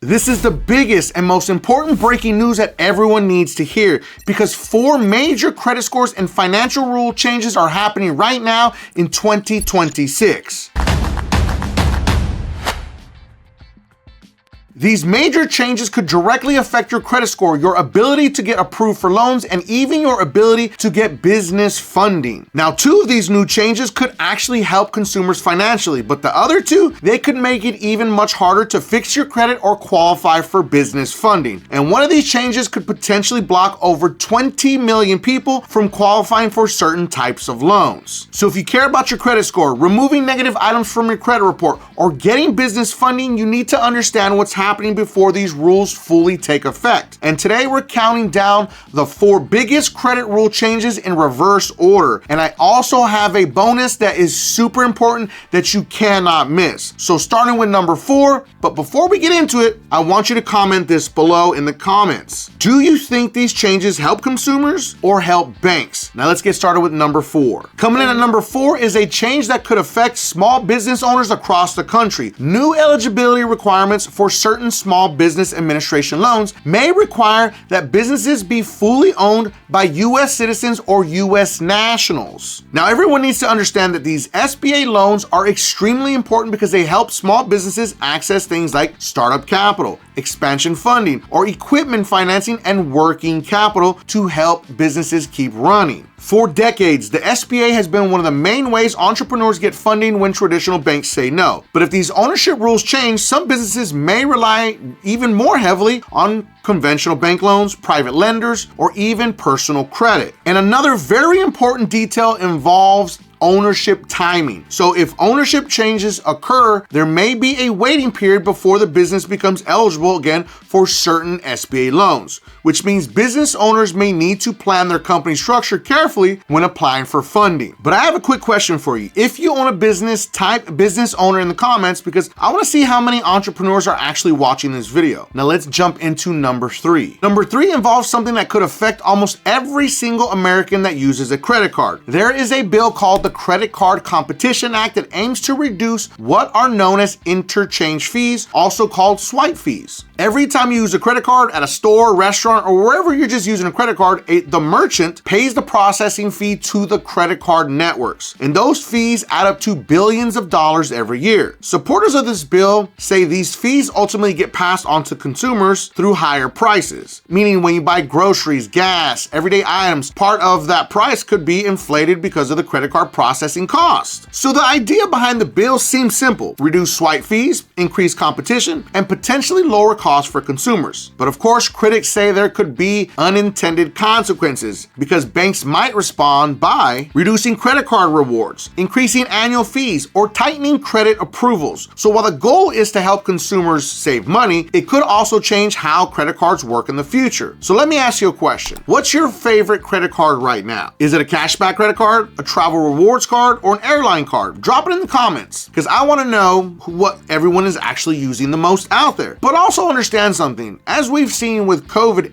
This is the biggest and most important breaking news that everyone needs to hear, because 4 major credit scores and financial rule changes are happening right now in 2026. These major changes could directly affect your credit score, your ability to get approved for loans, and even your ability to get business funding. Now, 2 of these new changes could actually help consumers financially, but the other 2, they could make it even much harder to fix your credit or qualify for business funding. And one of these changes could potentially block over 20 million people from qualifying for certain types of loans. So if you care about your credit score, removing negative items from your credit report, or getting business funding, you need to understand what's happening before these rules fully take effect. And today we're counting down the 4 biggest credit rule changes in reverse order. And I also have a bonus that is super important that you cannot miss. So starting with number 4, but before we get into it, I want you to comment this below in the comments. Do you think these changes help consumers or help banks? Now let's get started with number 4. Coming in at number 4 is a change that could affect small business owners across the country. New eligibility requirements for certain small business administration loans may require that businesses be fully owned by U.S. citizens or U.S. nationals. Now, everyone needs to understand that these SBA loans are extremely important because they help small businesses access things like startup capital, expansion funding, or equipment financing and working capital to help businesses keep running. For decades, the SBA has been one of the main ways entrepreneurs get funding when traditional banks say no. But if these ownership rules change, some businesses may rely even more heavily on conventional bank loans, private lenders, or even personal credit. And another very important detail involves ownership timing. So if ownership changes occur, there may be a waiting period before the business becomes eligible again for certain SBA loans, which means business owners may need to plan their company structure carefully when applying for funding. But I have a quick question for you. If you own a business, type business owner in the comments, because I want to see how many entrepreneurs are actually watching this video. Now let's jump into number 3. Number 3 involves something that could affect almost every single American that uses a credit card. There is a bill called the Credit Card Competition Act that aims to reduce what are known as interchange fees, also called swipe fees. Every time you use a credit card at a store, restaurant, or wherever you're just using a credit card, the merchant pays the processing fee to the credit card networks. And those fees add up to billions of dollars every year. Supporters of this bill say these fees ultimately get passed on to consumers through higher prices, meaning when you buy groceries, gas, everyday items, part of that price could be inflated because of the credit card processing cost. So the idea behind the bill seems simple: reduce swipe fees, increase competition, and potentially lower costs for consumers. But of course, critics say there could be unintended consequences because banks might respond by reducing credit card rewards, increasing annual fees, or tightening credit approvals. So while the goal is to help consumers save money, it could also change how credit cards work in the future. So let me ask you a question. What's your favorite credit card right now? Is it a cashback credit card, a travel rewards card, or an airline card? Drop it in the comments because I want to know what everyone is actually using the most out there. But also understand something. As we've seen with COVID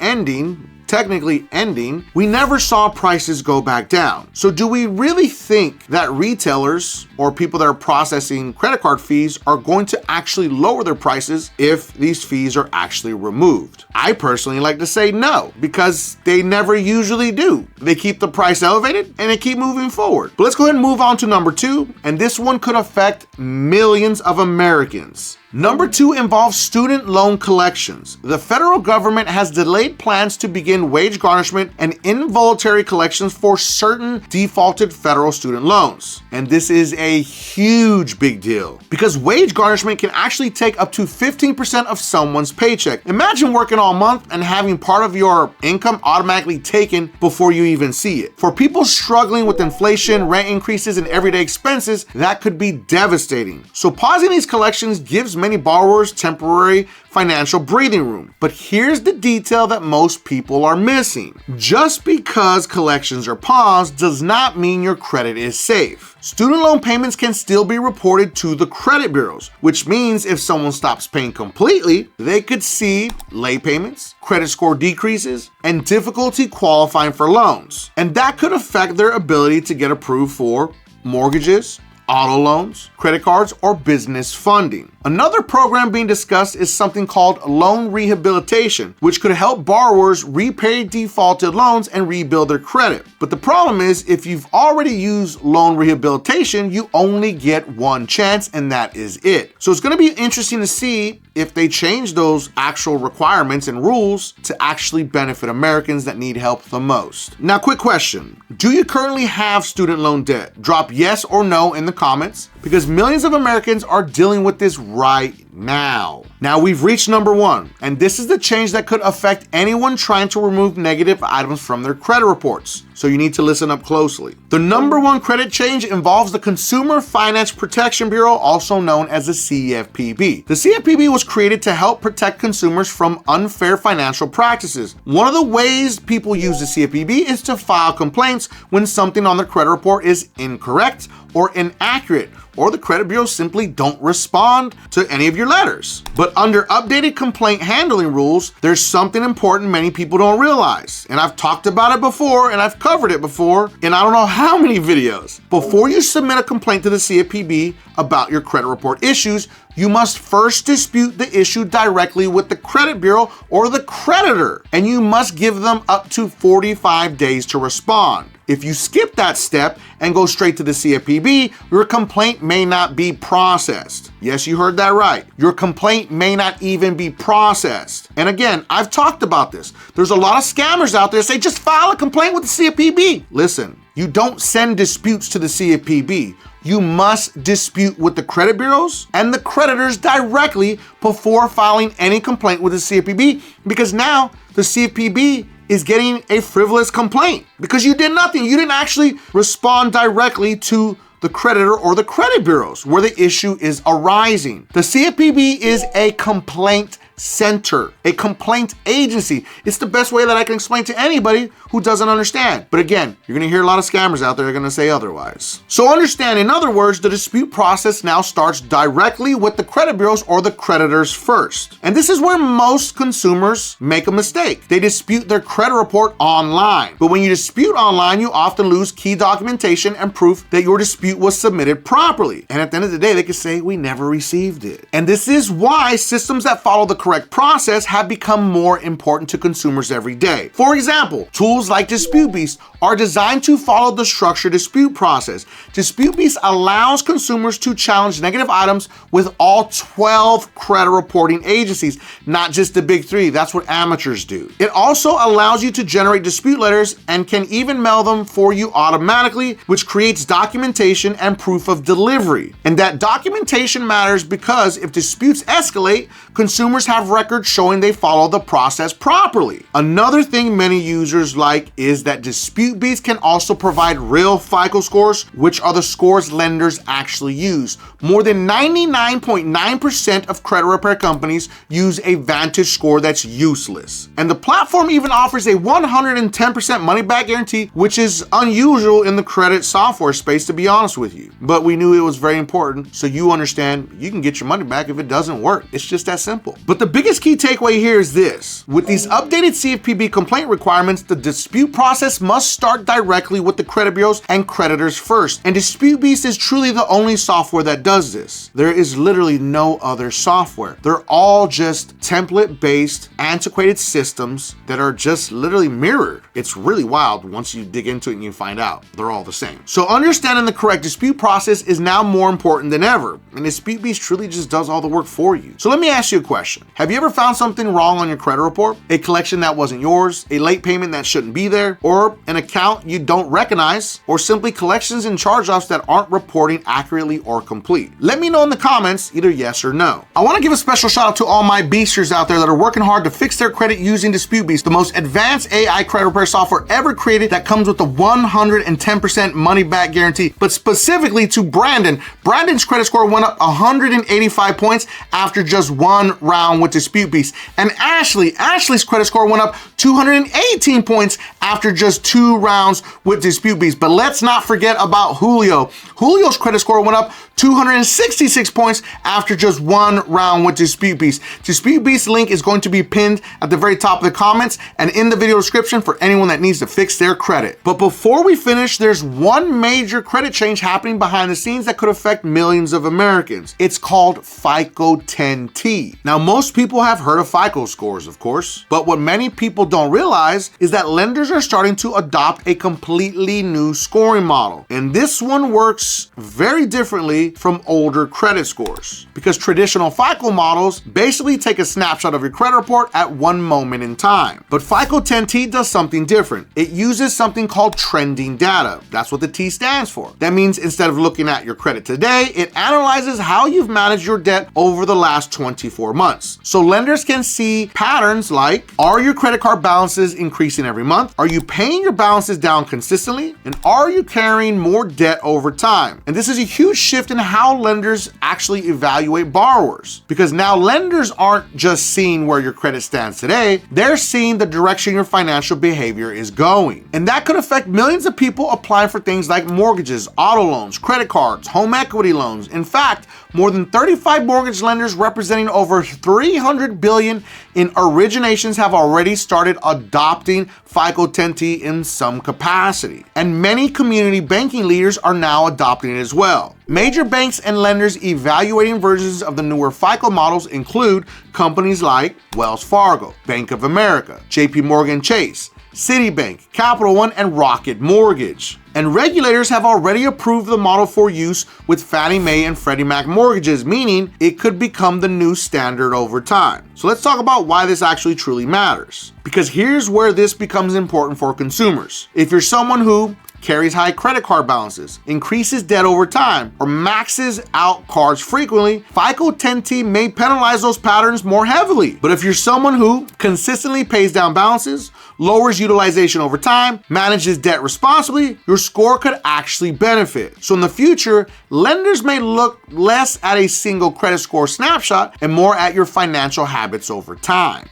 technically ending, we never saw prices go back down. So do we really think that retailers or people that are processing credit card fees are going to actually lower their prices if these fees are actually removed? I personally like to say no, because they never usually do. They keep the price elevated and they keep moving forward. But let's go ahead and move on to number 2, and this one could affect millions of Americans. Number 2 involves student loan collections. The federal government has delayed plans to begin wage garnishment and involuntary collections for certain defaulted federal student loans. And this is a huge big deal because wage garnishment can actually take up to 15% of someone's paycheck. Imagine working all month and having part of your income automatically taken before you even see it. For people struggling with inflation, rent increases, and everyday expenses, that could be devastating. So pausing these collections gives many borrowers temporary financial breathing room. But here's the detail that most people are missing. Just because collections are paused does not mean your credit is safe. Student loan payments can still be reported to the credit bureaus, which means if someone stops paying completely, they could see late payments, credit score decreases, and difficulty qualifying for loans. And that could affect their ability to get approved for mortgages, auto loans, credit cards, or business funding. Another program being discussed is something called loan rehabilitation, which could help borrowers repay defaulted loans and rebuild their credit. But the problem is, if you've already used loan rehabilitation, you only get one chance, and that is it. So it's going to be interesting to see if they change those actual requirements and rules to actually benefit Americans that need help the most. Now, quick question. Do you currently have student loan debt? Drop yes or no in the comments, because millions of Americans are dealing with this right now. Now, we've reached number one, and this is the change that could affect anyone trying to remove negative items from their credit reports. So you need to listen up closely. The number one credit change involves the Consumer Finance Protection Bureau, also known as the CFPB. The CFPB was created to help protect consumers from unfair financial practices. One of the ways people use the CFPB is to file complaints when something on their credit report is incorrect or inaccurate, or the credit bureau simply don't respond to any of your letters. But under updated complaint handling rules, there's something important many people don't realize. And I've talked about it before, and I've covered it before in I don't know how many videos. Before you submit a complaint to the CFPB about your credit report issues, you must first dispute the issue directly with the credit bureau or the creditor, and you must give them up to 45 days to respond. If you skip that step and go straight to the CFPB, your complaint may not be processed. Yes, you heard that right. Your complaint may not even be processed. And again, I've talked about this. There's a lot of scammers out there that say, just file a complaint with the CFPB. Listen, you don't send disputes to the CFPB. You must dispute with the credit bureaus and the creditors directly before filing any complaint with the CFPB, because now the CFPB is getting a frivolous complaint because you did nothing. You didn't actually respond directly to the creditor or the credit bureaus where the issue is arising. The CFPB is a complaint center, a complaint agency. It's the best way that I can explain to anybody who doesn't understand. But again, you're gonna hear a lot of scammers out there that are gonna say otherwise. So understand, in other words, the dispute process now starts directly with the credit bureaus or the creditors first. And this is where most consumers make a mistake. They dispute their credit report online. But when you dispute online, you often lose key documentation and proof that your dispute was submitted properly. And at the end of the day, they can say, we never received it. And this is why systems that follow the correct process have become more important to consumers every day. For example, tools like DisputeBeast are designed to follow the structured dispute process. DisputeBeast allows consumers to challenge negative items with all 12 credit reporting agencies, not just the big three. That's what amateurs do. It also allows you to generate dispute letters and can even mail them for you automatically, which creates documentation and proof of delivery. And that documentation matters because if disputes escalate, consumers have records showing they follow the process properly. Another thing many users like is that DisputeBeast can also provide real FICO scores, which are the scores lenders actually use. More than 99.9% of credit repair companies use a Vantage score that's useless. And the platform even offers a 110% money back guarantee, which is unusual in the credit software space, to be honest with you. But we knew it was very important, so you understand you can get your money back if it doesn't work. It's just that simple. But the biggest key takeaway here is this. With these updated CFPB complaint requirements, the dispute process must start directly with the credit bureaus and creditors first. And DisputeBeast is truly the only software that does this. There is literally no other software. They're all just template-based, antiquated systems that are just literally mirrored. It's really wild once you dig into it and you find out they're all the same. So understanding the correct dispute process is now more important than ever. And DisputeBeast truly just does all the work for you. So let me ask you a question. Have you ever found something wrong on your credit report? A collection that wasn't yours, a late payment that shouldn't be there, or an account you don't recognize, or simply collections and charge-offs that aren't reporting accurately or complete? Let me know in the comments, either yes or no. I want to give a special shout out to all my beasters out there that are working hard to fix their credit using DisputeBeast, the most advanced AI credit repair software ever created that comes with a 110% money back guarantee. But specifically to Brandon, Brandon's credit score went up 185 points after just one round with with Dispute Beast. And Ashley's credit score went up 218 points after just 2 rounds with Dispute Beast. But let's not forget about Julio. Julio's credit score went up 266 points after just 1 round with Dispute Beast. Dispute Beast link is going to be pinned at the very top of the comments and in the video description for anyone that needs to fix their credit. But before we finish, there's one major credit change happening behind the scenes that could affect millions of Americans. It's called FICO 10T. Now, most people have heard of FICO scores, of course, but what many people don't realize is that lenders are starting to adopt a completely new scoring model. And this one works very differently from older credit scores, because traditional FICO models basically take a snapshot of your credit report at one moment in time. But FICO 10T does something different. It uses something called trending data. That's what the T stands for. That means instead of looking at your credit today, it analyzes how you've managed your debt over the last 24 months. So lenders can see patterns like, are your credit card balances increasing every month? Are you paying your balances down consistently? And are you carrying more debt over time? And this is a huge shift in how lenders actually evaluate borrowers, because now lenders aren't just seeing where your credit stands today, they're seeing the direction your financial behavior is going. And that could affect millions of people applying for things like mortgages, auto loans, credit cards, home equity loans. In fact, more than 35 mortgage lenders representing over $300 billion in originations have already started adopting FICO 10T in some capacity. And many community banking leaders are now adopting it as well. Major banks and lenders evaluating versions of the newer FICO models include companies like Wells Fargo, Bank of America, JP Morgan Chase, Citibank, Capital One, and Rocket Mortgage. And regulators have already approved the model for use with Fannie Mae and Freddie Mac mortgages, meaning it could become the new standard over time. So let's talk about why this actually truly matters. Because here's where this becomes important for consumers. If you're someone who carries high credit card balances, increases debt over time, or maxes out cards frequently, FICO 10T may penalize those patterns more heavily. But if you're someone who consistently pays down balances, lowers utilization over time, manages debt responsibly, your score could actually benefit. So in the future, lenders may look less at a single credit score snapshot and more at your financial habits over time.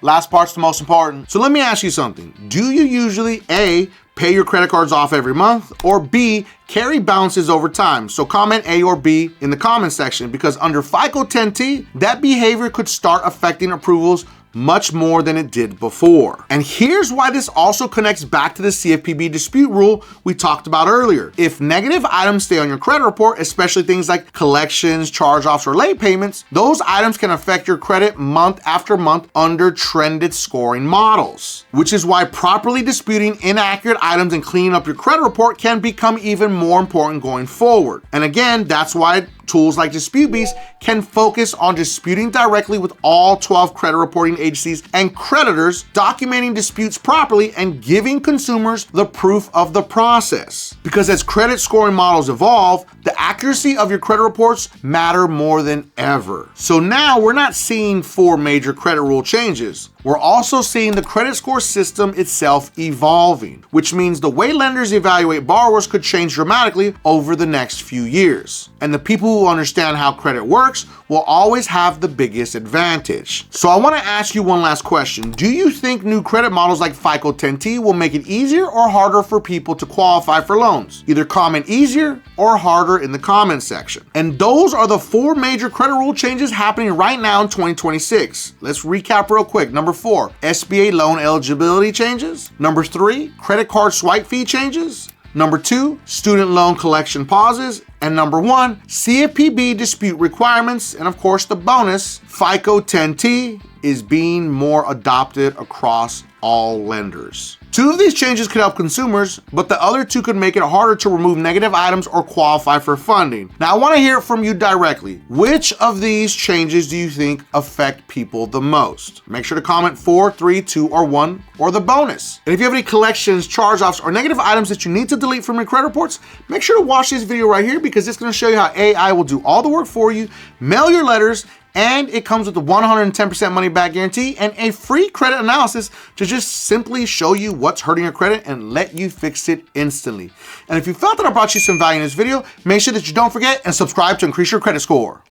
Last part's the most important. So let me ask you something. Do you usually A, pay your credit cards off every month, or B, carry balances over time? So comment A or B in the comment section, because under FICO 10T, that behavior could start affecting approvals much more than it did before. And here's why this also connects back to the CFPB dispute rule we talked about earlier. If negative items stay on your credit report, especially things like collections, charge-offs, or late payments, those items can affect your credit month after month under trended scoring models, which is why properly disputing inaccurate items and cleaning up your credit report can become even more important going forward. And again, that's why tools like Dispute Beast can focus on disputing directly with all 12 credit reporting agencies and creditors, documenting disputes properly and giving consumers the proof of the process. Because as credit scoring models evolve, the accuracy of your credit reports matter more than ever. So now we're not seeing 4 major credit rule changes. We're also seeing the credit score system itself evolving, which means the way lenders evaluate borrowers could change dramatically over the next few years. And the people who understand how credit works will always have the biggest advantage. So I want to ask you one last question. Do you think new credit models like FICO 10T will make it easier or harder for people to qualify for loans? Either comment easier or harder in the comment section. And those are the 4 major credit rule changes happening right now in 2026. Let's recap real quick. Number 4, SBA loan eligibility changes. Number 3, credit card swipe fee changes. Number 2, student loan collection pauses. And number 1, CFPB dispute requirements. And of course, the bonus, FICO 10T is being more adopted across all lenders. 2 of these changes could help consumers, but the other 2 could make it harder to remove negative items or qualify for funding. Now, I want to hear from you directly. Which of these changes do you think affect people the most? Make sure to comment 4, 3, 2, or 1, or the bonus. And if you have any collections, charge-offs, or negative items that you need to delete from your credit reports, make sure to watch this video right here, because it's going to show you how AI will do all the work for you, mail your letters, and it comes with a 110% money back guarantee and a free credit analysis to just simply show you what's hurting your credit and let you fix it instantly. And if you felt that I brought you some value in this video, make sure that you don't forget and subscribe to increase your credit score.